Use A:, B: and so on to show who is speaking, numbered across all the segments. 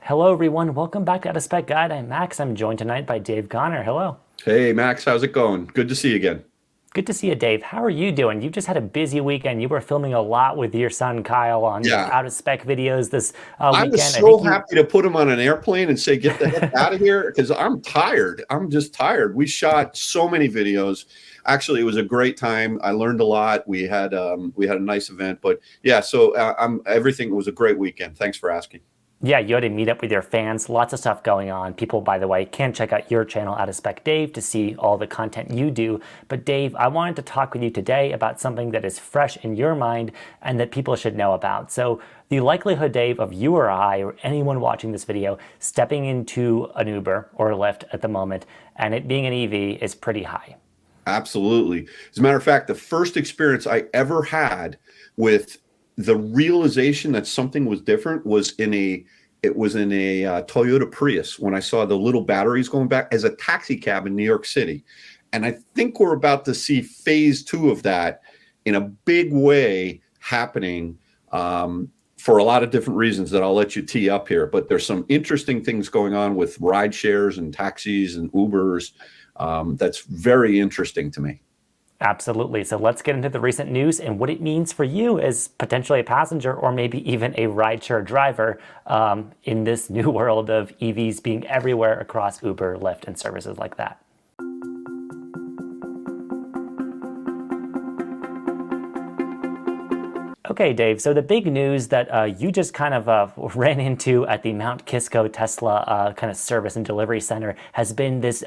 A: Hello, everyone. Welcome back to Out of Spec Guide. I'm Max. I'm joined tonight by Dave Connor. Hello.
B: Hey Max, how's it going? Good to see you again.
A: Good to see you, Dave. How are you doing? You just had a busy weekend. You were filming a lot with your son Kyle on,
B: Yeah,
A: out of spec videos this
B: I was
A: weekend. I
B: so
A: think you,
B: happy to put him on an airplane and say, get the heck out of here because I'm tired. I'm just tired. We shot so many videos. Actually, it was a great time. I learned a lot. We had a nice event, but yeah, so I'm everything was a great weekend. Thanks for asking.
A: yeah, you had to meet up with your fans. Lots of stuff going on. People, by the way, can check out your channel, Out of Spec Dave, to see all the content you do. But Dave, I wanted to talk with you today about something that is fresh in your mind and that people should know about. So the likelihood, Dave, of you or I or anyone watching this video stepping into an Uber or a Lyft at the moment and it being an EV is pretty high.
B: Absolutely. As a matter of fact, the first experience I ever had with the realization that something was different was in a Toyota Prius when I saw the little batteries going back as a taxi cab in New York City. And I think we're about to see phase two of that in a big way happening for a lot of different reasons that I'll let you tee up here. But there's some interesting things going on with ride shares and taxis and Ubers that's very interesting to me.
A: Absolutely. So let's get into the recent news and what it means for you as potentially a passenger or maybe even a rideshare driver in this new world of EVs being everywhere across Uber, Lyft, and services like that. Okay, Dave. So the big news that you just kind of ran into at the Mount Kisco Tesla kind of service and delivery center has been this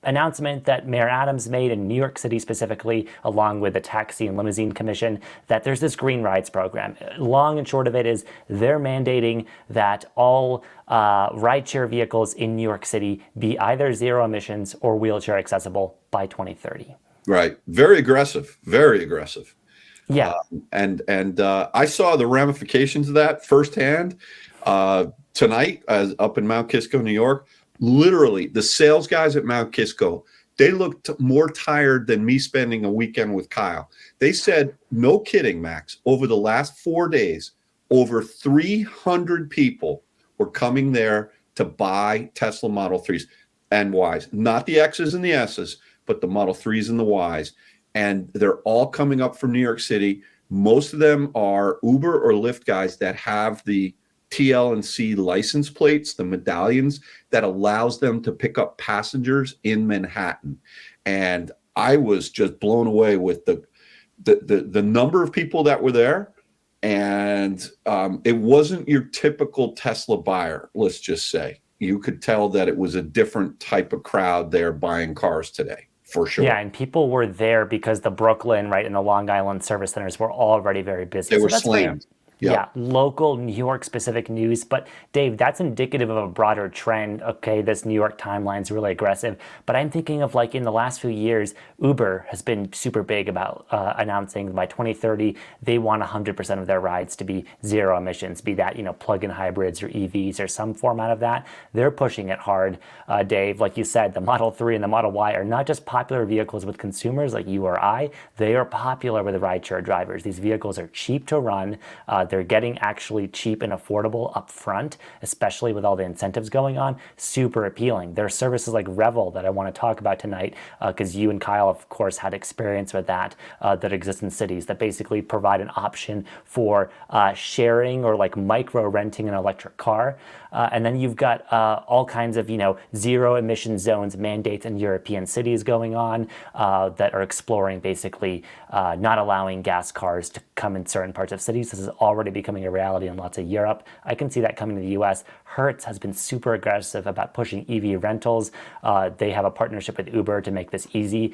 A: announcement that Mayor Adams made in New York City specifically, along with the Taxi and Limousine Commission, that there's this Green Rides program. Long and short of it is they're mandating that all rideshare vehicles in New York City be either zero emissions or wheelchair accessible by 2030.
B: Right. Very aggressive. Very aggressive.
A: Yeah.
B: And I saw the ramifications of that firsthand tonight as up in Mount Kisco, New York. Literally, the sales guys at Mount Kisco, they looked more tired than me spending a weekend with Kyle. They said, no kidding, Max, over the last 4 days, over 300 people were coming there to buy Tesla Model 3s and Ys, not the X's and the S's, but the Model 3s and the Ys. And they're all coming up from New York City. Most of them are Uber or Lyft guys that have the TL&C license plates, the medallions that allows them to pick up passengers in Manhattan. And I was just blown away with the number of people that were there. And it wasn't your typical Tesla buyer, let's just say. You could tell that it was a different type of crowd there buying cars today, for sure.
A: Yeah, and people were there because the Brooklyn, right, and the Long Island service centers were already very busy.
B: They
A: So
B: were
A: that's very,
B: slammed.
A: yeah,
B: Yep.
A: local New York specific news. But Dave, that's indicative of a broader trend. Okay, this New York timeline is really aggressive. But I'm thinking of like in the last few years, Uber has been super big about announcing by 2030 they want 100% of their rides to be zero emissions, be that plug-in hybrids or EVs or some format of that. They're pushing it hard, Dave. Like you said, the Model 3 and the Model Y are not just popular vehicles with consumers like you or I. They are popular with rideshare drivers. These vehicles are cheap to run. They're getting actually cheap and affordable up front, especially with all the incentives going on. Super appealing. There are services like Revel that I want to talk about tonight because you and Kyle, of course, had experience with that that exists in cities that basically provide an option for sharing or like micro renting an electric car. And then you've got all kinds of, zero emission zones mandates in European cities going on that are exploring basically not allowing gas cars to come in certain parts of cities. This is already becoming a reality in lots of Europe. I can see that coming to the US. Hertz has been super aggressive about pushing EV rentals. They have a partnership with Uber to make this easy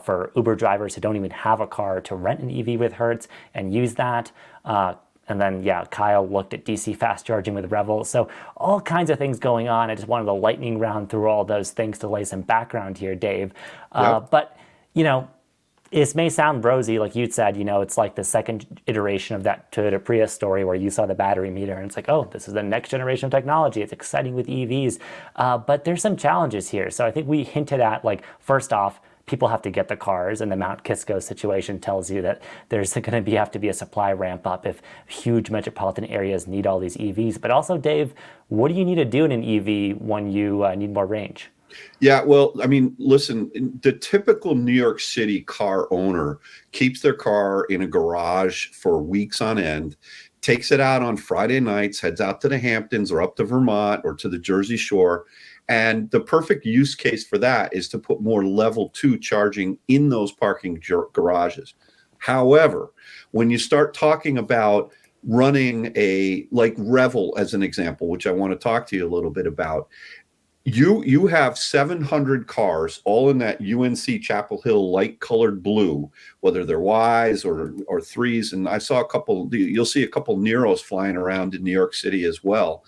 A: for Uber drivers who don't even have a car to rent an EV with Hertz and use that. And then, yeah, Kyle looked at DC fast charging with Revel. So all kinds of things going on. I just wanted a lightning round through all those things to lay some background here, Dave.
B: Yep.
A: But, this may sound rosy, like you said, it's like the second iteration of that Toyota Prius story where you saw the battery meter and it's like, oh, this is the next generation of technology. It's exciting with EVs. But there's some challenges here. So I think we hinted at, like, first off, people have to get the cars, and the Mount Kisco situation tells you that there's going to have to be a supply ramp up if huge metropolitan areas need all these EVs. But also, Dave, what do you need to do in an EV when you need more range?
B: Yeah, well, I mean, listen, the typical New York City car owner keeps their car in a garage for weeks on end, takes it out on Friday nights, heads out to the Hamptons or up to Vermont or to the Jersey Shore. And the perfect use case for that is to put more level 2 charging in those parking garages. However, when you start talking about running a like Revel as an example, which I want to talk to you a little bit about, you have 700 cars all in that UNC Chapel Hill light colored blue, whether they're Ys or threes. And I saw a couple, you'll see a couple Neros flying around in New York City as well.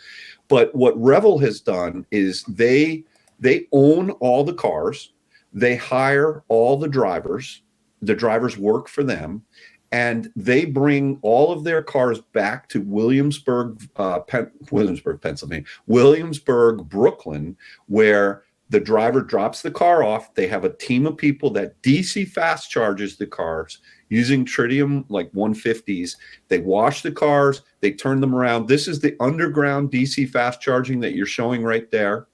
B: But what Revel has done is they own all the cars, they hire all the drivers work for them, and they bring all of their cars back to Williamsburg, Pennsylvania, Williamsburg, Brooklyn, where the driver drops the car off. They have a team of people that DC fast charges the cars using tritium like 150s. They wash the cars, they turn them around. This is the underground DC fast charging that you're showing right there.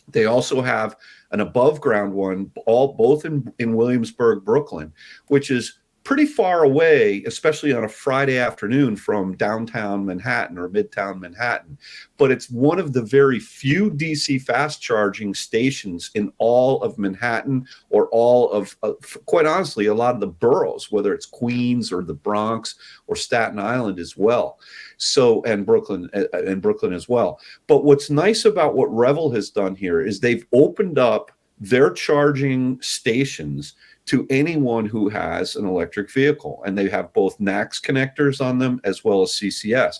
B: They also have an above ground one, both in Williamsburg, Brooklyn, which is pretty far away, especially on a Friday afternoon from downtown Manhattan or midtown Manhattan. But it's one of the very few DC fast charging stations in all of Manhattan, or all of, quite honestly, a lot of the boroughs, whether it's Queens or the Bronx or Staten Island as well. So, and Brooklyn as well. But what's nice about what Revel has done here is they've opened up their charging stations to anyone who has an electric vehicle. And they have both NACS connectors on them as well as CCS.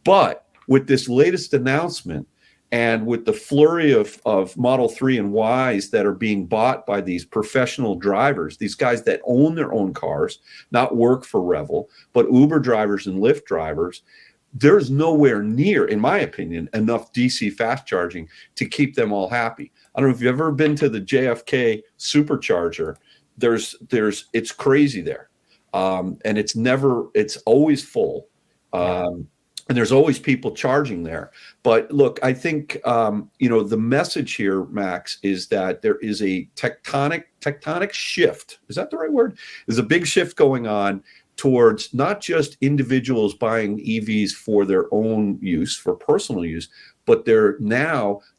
B: But with this latest announcement, and with the flurry of Model 3 and Ys that are being bought by these professional drivers, these guys that own their own cars, not work for Revel, but Uber drivers and Lyft drivers, there's nowhere near, in my opinion, enough DC fast charging to keep them all happy. I don't know if you've ever been to the JFK supercharger. It's crazy there. And it's always full. And there's always people charging there. But look, I think, the message here, Max, is that there is a tectonic shift. Is that the right word? There's a big shift going on towards not just individuals buying EVs for their own use, for personal use, but there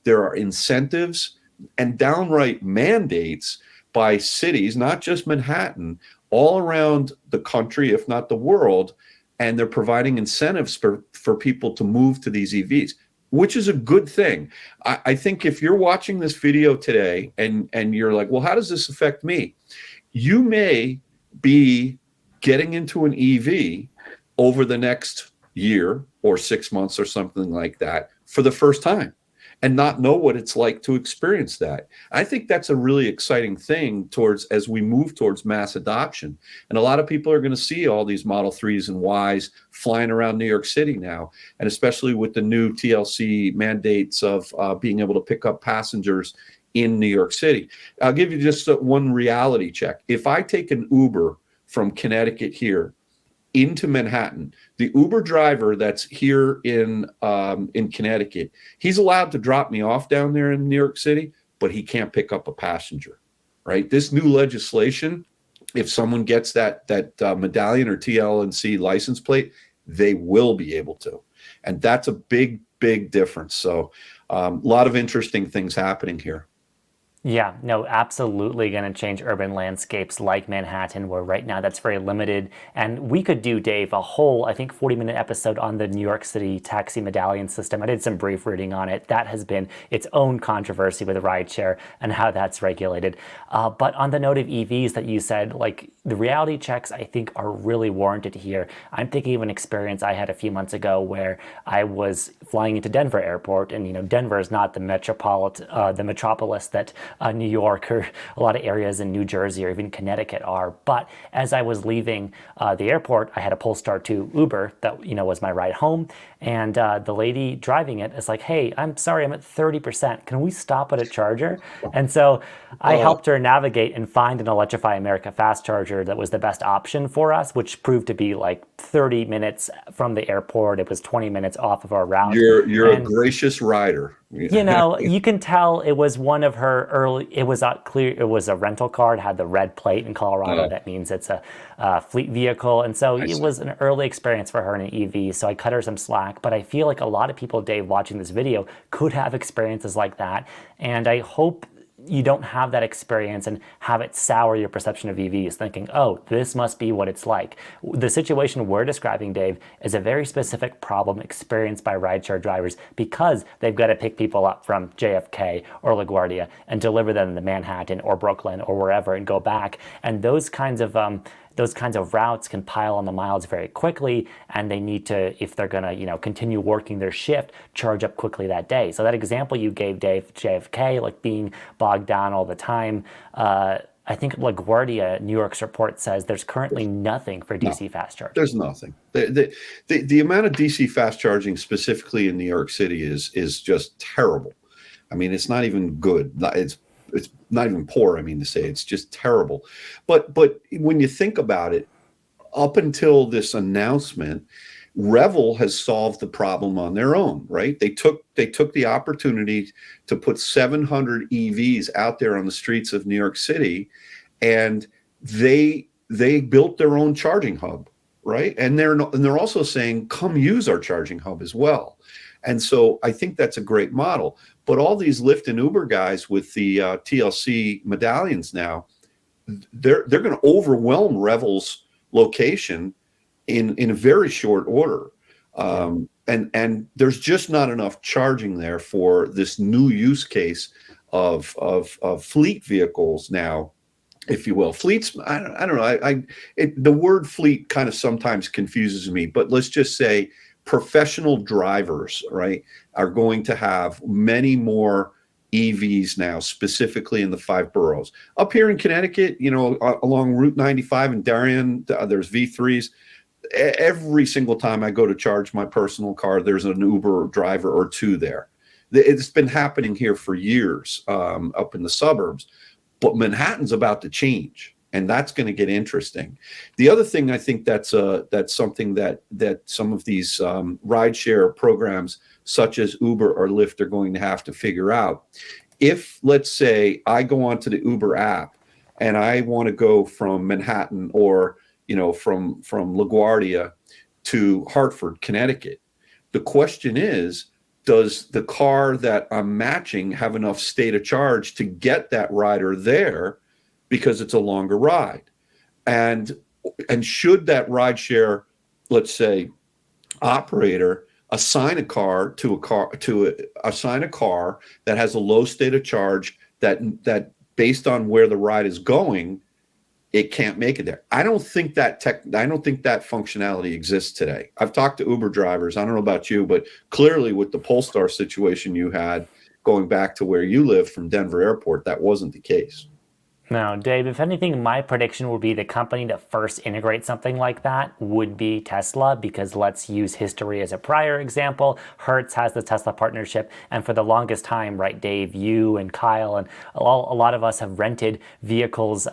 B: are incentives and downright mandates by cities, not just Manhattan, all around the country, if not the world, and they're providing incentives for people to move to these EVs, which is a good thing. I think if you're watching this video today and you're like, well, how does this affect me? You may be getting into an EV over the next year or 6 months or something like that for the first time, and not know what it's like to experience that. I think that's a really exciting thing as we move towards mass adoption. And a lot of people are going to see all these Model 3s and Ys flying around New York City now, and especially with the new TLC mandates of being able to pick up passengers in New York City. I'll give you just one reality check. If I take an Uber from Connecticut here into Manhattan, the Uber driver that's here in Connecticut, he's allowed to drop me off down there in New York City, but he can't pick up a passenger, right? This new legislation, if someone gets that medallion or TLNC license plate, they will be able to. And that's a big, big difference. So a lot of interesting things happening here.
A: Yeah, no, absolutely going to change urban landscapes like Manhattan, where right now that's very limited. And we could do, Dave, a whole, I think, 40-minute episode on the New York City taxi medallion system. I did some brief reading on it. That has been its own controversy with rideshare and how that's regulated. But on the note of EVs that you said, like, the reality checks, I think, are really warranted here. I'm thinking of an experience I had a few months ago where I was flying into Denver airport, and Denver is not the metropolis that New York or a lot of areas in New Jersey or even Connecticut are. But as I was leaving the airport, I had a Polestar 2 Uber that was my ride home, and the lady driving it is like, "Hey, I'm sorry, I'm at 30%. Can we stop at a charger?" And so I helped her navigate and find an Electrify America fast charger that was the best option for us, which proved to be like 30 minutes from the airport. It was 20 minutes off of our route.
B: You're a
A: And
B: gracious rider.
A: you can tell it was one of her early. It was clear. It was a rental car. It had the red plate in Colorado.
B: Oh,
A: That means it's a fleet vehicle, and so
B: I
A: it
B: see.
A: was an early experience for her in an EV. So I cut her some slack. But I feel like a lot of people, Dave, watching this video, could have experiences like that, and I hope you don't have that experience and have it sour your perception of EVs, thinking, oh, this must be what it's like. The situation we're describing, Dave, is a very specific problem experienced by rideshare drivers because they've got to pick people up from JFK or LaGuardia and deliver them to Manhattan or Brooklyn or wherever and go back. And those kinds of routes can pile on the miles very quickly, and they need to, if they're going to, continue working their shift, charge up quickly that day. So that example you gave, Dave, JFK, like being bogged down all the time, I think LaGuardia, New York's report says there's currently nothing for
B: No,
A: DC fast charging.
B: there's nothing. The amount of DC fast charging specifically in New York City is just terrible. I mean, it's not even good. It's not even poor. I mean to say, it's just terrible. But when you think about it, up until this announcement, Revel has solved the problem on their own, right? They took the opportunity to put 700 EVs out there on the streets of New York City, and they built their own charging hub, right? And they're also saying, come use our charging hub as well. And so I think that's a great model. But all these Lyft and Uber guys with the TLC medallions now, they're going to overwhelm Revel's location in a very short order. And there's just not enough charging there for this new use case of fleet vehicles now, if you will. Fleets, I don't know. The word fleet kind of sometimes confuses me, but let's just say professional drivers, right, are going to have many more EVs now, specifically in the 5 boroughs. Up here in Connecticut, along Route 95 in Darien, there's V3s. Every single time I go to charge my personal car, there's an Uber driver or two there. It's been happening here for years, up in the suburbs, but Manhattan's about to change, and that's going to get interesting. The other thing I think that's something that some of these rideshare programs, such as Uber or Lyft, are going to have to figure out. If, let's say, I go onto the Uber app and I want to go from Manhattan or from LaGuardia to Hartford, Connecticut, the question is, does the car that I'm matching have enough state of charge to get that rider there, because it's a longer ride? And should that rideshare, let's say, operator assign a car that has a low state of charge, that based on where the ride is going, it can't make it there. I don't think that functionality exists today. I've talked to Uber drivers. I don't know about you, but clearly with the Polestar situation you had going back to where you live from Denver Airport, that wasn't the case.
A: No, Dave, if anything, my prediction would be the company that first integrates something like that would be Tesla, because let's use history as a prior example. Hertz has the Tesla partnership, and for the longest time, right, Dave, you and Kyle and a lot of us have rented vehicles,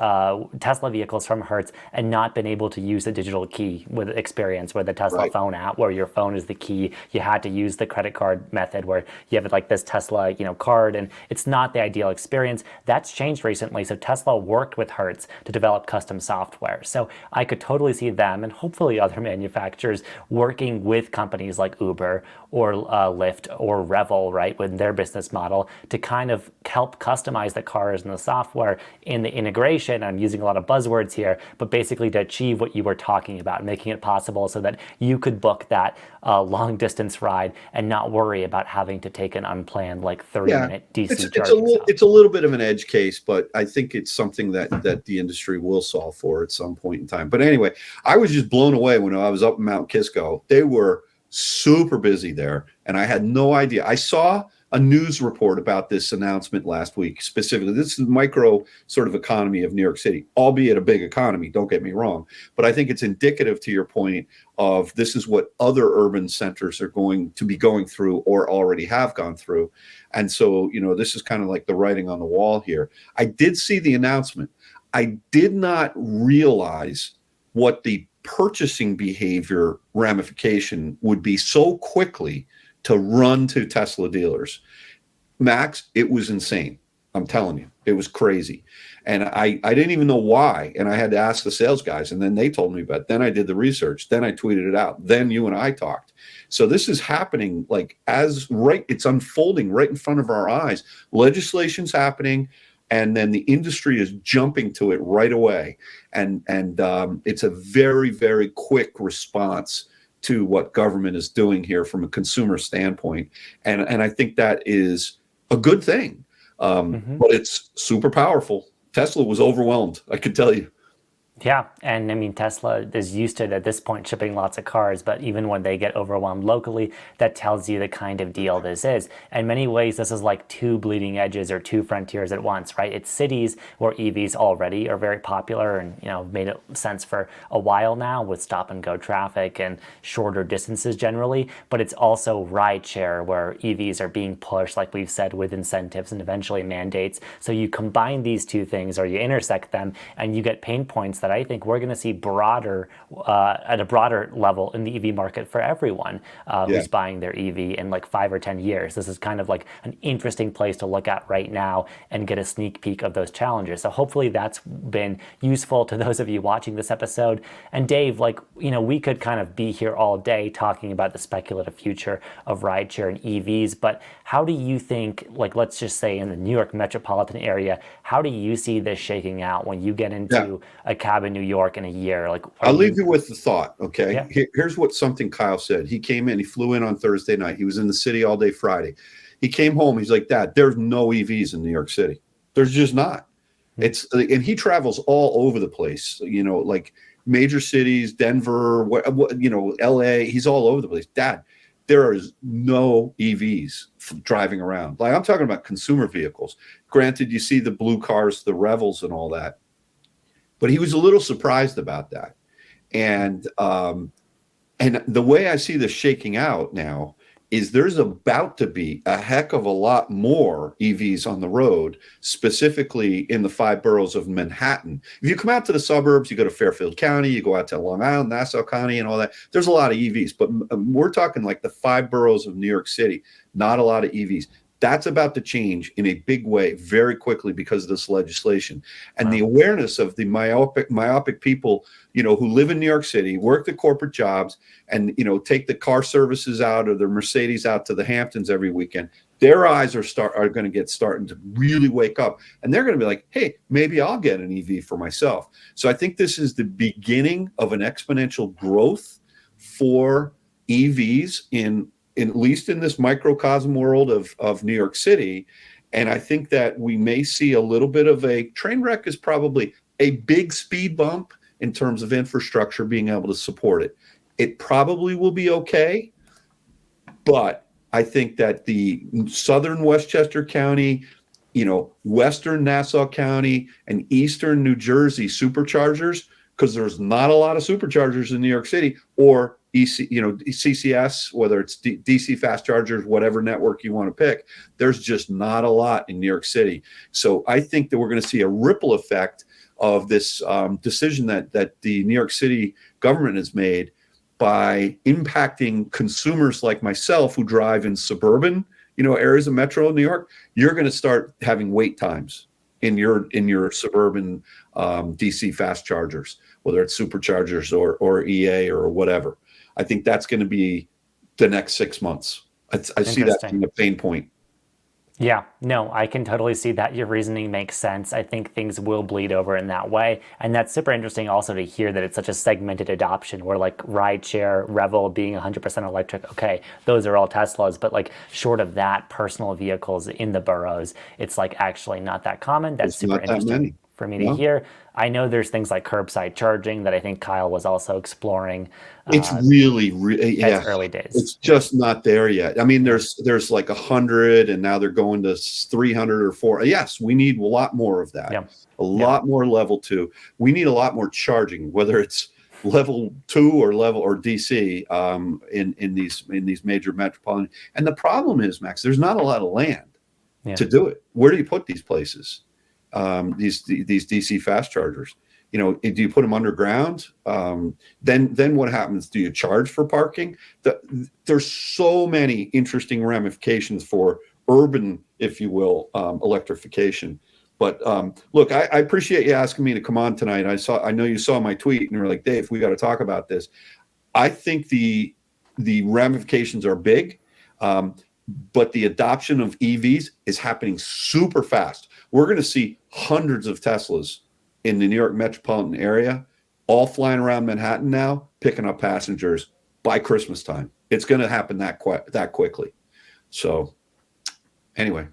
A: Tesla vehicles from Hertz, and not been able to use the digital key with experience with the Tesla
B: Right.
A: phone app, where your phone is the key. You had to use the credit card method where you have like this Tesla, card, and it's not the ideal experience. That's changed recently, so Tesla worked with Hertz to develop custom software. So I could totally see them and hopefully other manufacturers working with companies like Uber or Lyft or Revel, right, with their business model to kind of help customize the cars and the software in the integration. I'm using a lot of buzzwords here, but basically to achieve what you were talking about, making it possible so that you could book that long distance ride and not worry about having to take an unplanned like 30-minute DC charging stop.
B: It's a little bit of an edge case, but I think it's something that the industry will solve for at some point in time. But anyway, I was just blown away when I was up in Mount Kisco. They were super busy there, and and I had no idea. I saw a news report about this announcement last week specifically. This is the micro sort of economy of New York City, albeit a big economy, don't get me wrong. But I think it's indicative, to your point, of this is what other urban centers are going to be going through or already have gone through. And so, this is kind of like the writing on the wall here. I did see the announcement. I did not realize what the purchasing behavior ramification would be so quickly to run to Tesla dealers. Max, it was insane. I'm telling you, it was crazy. And I didn't even know why. And I had to ask the sales guys, and then they told me about it. Then I did the research. Then I tweeted it out. Then you and I talked. So this is happening it's unfolding right in front of our eyes. Legislation's happening, and then the industry is jumping to it right away. And it's a very, very quick response to what government is doing here from a consumer standpoint. And I think that is a good thing. But it's super powerful. Tesla was overwhelmed, I can tell you.
A: Yeah, and I mean, Tesla is used to, at this point, shipping lots of cars, but even when they get overwhelmed locally, that tells you the kind of deal this is. In many ways, this is like two bleeding edges or two frontiers at once, right? It's cities where EVs already are very popular and, made it sense for a while now with stop and go traffic and shorter distances generally, but it's also rideshare where EVs are being pushed, like we've said, with incentives and eventually mandates. So you combine these two things or you intersect them and you get pain points that I think we're going to see broader at a broader level in the EV market for everyone who's buying their EV in like 5 or 10 years. This is kind of like an interesting place to look at right now and get a sneak peek of those challenges. So hopefully that's been useful to those of you watching this episode. And Dave, we could kind of be here all day talking about the speculative future of rideshare and EVs, but how do you think, let's just say in the New York metropolitan area, how do you see this shaking out when you get into a cab in New York in a year?
B: I'll leave you with the thought, okay?
A: Yeah.
B: Here's something Kyle said. He came in, he flew in on Thursday night. He was in the city all day Friday. He came home, he's like, Dad, there's no EVs in New York City. There's just not. And he travels all over the place, like major cities, Denver, LA, he's all over the place. Dad, there is no EVs driving around. Like, I'm talking about consumer vehicles. Granted, you see the blue cars, the Revels and all that, but he was a little surprised about that. And the way I see this shaking out now is there's about to be a heck of a lot more EVs on the road, specifically in the 5 boroughs of Manhattan. If you come out to the suburbs, you go to Fairfield County, you go out to Long Island, Nassau County and all that, there's a lot of EVs, but we're talking like the 5 boroughs of New York City, not a lot of EVs. That's about to change in a big way very quickly because of this legislation. And the awareness of the myopic people, who live in New York City, work the corporate jobs, and, take the car services out or their Mercedes out to the Hamptons every weekend. Their eyes are going to starting to really wake up. And they're going to be like, hey, maybe I'll get an EV for myself. So I think this is the beginning of an exponential growth for EVs in at least in this microcosm world of New York City. And I think that we may see a little bit of a train wreck is probably a big speed bump in terms of infrastructure being able to support it. It probably will be okay, but I think that the southern Westchester County, western Nassau County and eastern New Jersey superchargers, because there's not a lot of superchargers in New York City, or CCS, whether it's DC fast chargers, whatever network you want to pick, there's just not a lot in New York City. So I think that we're going to see a ripple effect of this decision that the New York City government has made by impacting consumers like myself who drive in suburban, areas of metro New York. You're going to start having wait times in your suburban DC fast chargers, whether it's superchargers or EA or whatever. I think that's going to be the next 6 months. I see that being a pain point.
A: Yeah, no, I can totally see that. Your reasoning makes sense. I think things will bleed over in that way. And that's super interesting also to hear that it's such a segmented adoption where like rideshare, Revel being 100% electric. Okay, those are all Teslas, but short of that, personal vehicles in the boroughs, it's actually not that common. That's super interesting for me to
B: No,
A: hear. I know there's things like curbside charging that I think Kyle was also exploring.
B: it's
A: Uh,
B: yeah,
A: it's early days.
B: it's
A: Yeah.
B: just not there yet. I mean,
A: Yeah.
B: there's like 100, and now they're going to 300 or 4. Yes, we need a lot more of that.
A: Yeah.
B: A
A: Yeah.
B: lot more level 2. We need a lot more charging, whether it's level 2 or level or DC, in these major metropolitan. And the problem is, Max, there's not a lot of land
A: Yeah.
B: to do it. Where do you put these places? These DC fast chargers. Do you put them underground? Then what happens? Do you charge for parking? There's so many interesting ramifications for urban, if you will, electrification. But look, I appreciate you asking me to come on tonight. I know you saw my tweet and you were like, Dave, we got to talk about this. I think the ramifications are big. But the adoption of EVs is happening super fast. We're going to see hundreds of Teslas in the New York metropolitan area, all flying around Manhattan now, picking up passengers by Christmas time. It's going to happen that quickly. So, anyway,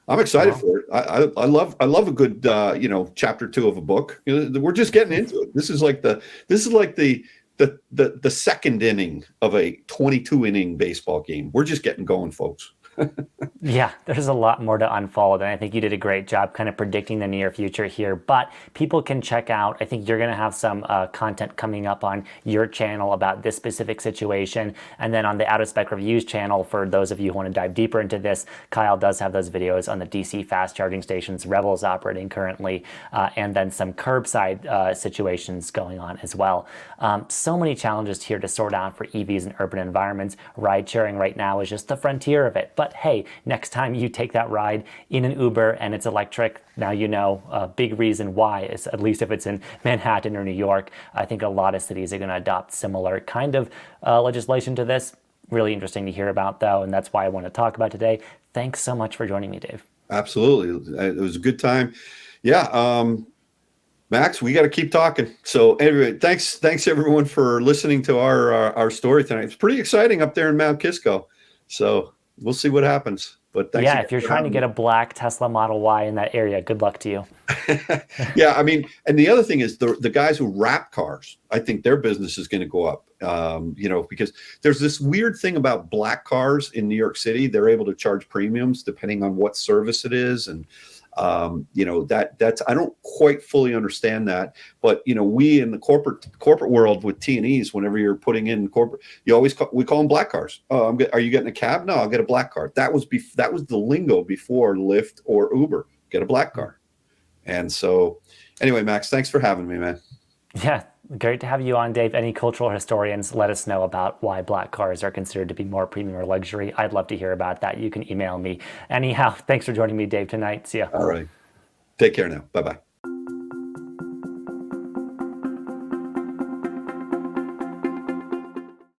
B: I'm excited
A: Well,
B: for it. I love a good chapter 2 of a book. We're just getting into it. This is like the second inning of a 22 inning baseball game. We're just getting going, folks.
A: yeah, there's a lot more to unfold, and I think you did a great job kind of predicting the near future here. But people can check out, I think you're going to have some content coming up on your channel about this specific situation. And then on the Out of Spec Reviews channel, for those of you who want to dive deeper into this, Kyle does have those videos on the DC fast charging stations Revel is operating currently, and then some curbside situations going on as well. So many challenges here to sort out for EVs in urban environments. Ride sharing right now is just the frontier of it. But hey, next time you take that ride in an Uber and it's electric, now you know a big reason why is, at least if it's in Manhattan or New York, I think a lot of cities are going to adopt similar kind of legislation to this. Really interesting to hear about, though, and that's why I want to talk about today. Thanks so much for joining me, Dave.
B: Absolutely. It was a good time. Yeah. Max, we got to keep talking. So anyway, thanks everyone for listening to our story tonight. It's pretty exciting up there in Mount Kisco. So we'll see what happens. But thanks
A: Yeah,
B: again
A: if you're
B: for
A: trying to
B: having
A: get
B: me.
A: a black Tesla Model Y in that area, good luck to you.
B: Yeah, I mean, and the other thing is the guys who wrap cars, I think their business is going to go up. Because there's this weird thing about black cars in New York City. They're able to charge premiums depending on what service it is, and that's I don't quite fully understand that. But we in the corporate world with T&Es, whenever you're putting in corporate, we call them black cars. Oh, are you getting a cab? No, I'll get a black car. That was the lingo before Lyft or Uber. Get a black car. And so, anyway, Max, thanks for having me, man.
A: Yeah, great to have you on, Dave. Any cultural historians, let us know about why black cars are considered to be more premium or luxury. I'd love to hear about that. You can email me. Anyhow, thanks for joining me, Dave, tonight. See ya.
B: All right. Take care now. Bye bye.